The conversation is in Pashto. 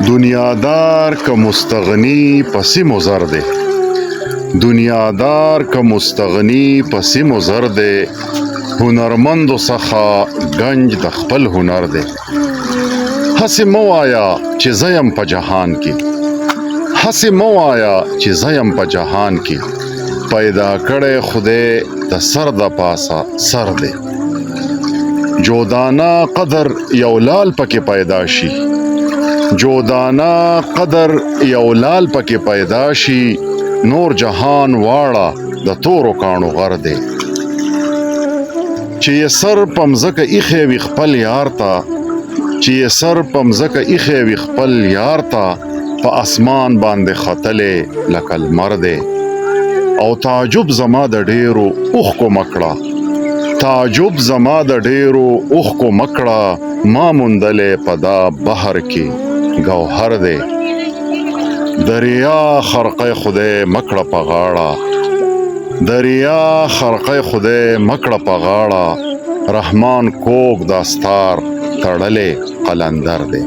دنیادار که مستغنی پسی مزر ده، دنیادار که مستغنی پسی مزر ده، هنرمندو څخه گنج د خپل هنر ده. هسې مه وایه چې زه یم په جهان کې، هسې مه وایه چې زه یم په جهان کې، پیدا کړی خدای د سر د پاسه سر دی. جودانه قدر یو لال پکې پیدا شي، جودانه قدر یو لال پکې پیدا شي، نور جهان واړه د تورو کاڼو غر دی. چې یې سر په مځکه ایښی وي خپل یار ته، چې یې سر په مځکه ایښی وي خپل یار ته، په اسمان باندې ختلی لکه لمر دی. او تعجب زما د ډېرو اوښکو مکړه، تعجب زما د ډېرو اوښکو مکړه، ما موندلی په دا بحر کې ګوهر دی. د ریا خرقه خدای مکړه په غاړه، د ریا خرقه خدای مکړه په غاړه، رحمان کوږ داستار تړلی قلندر دی.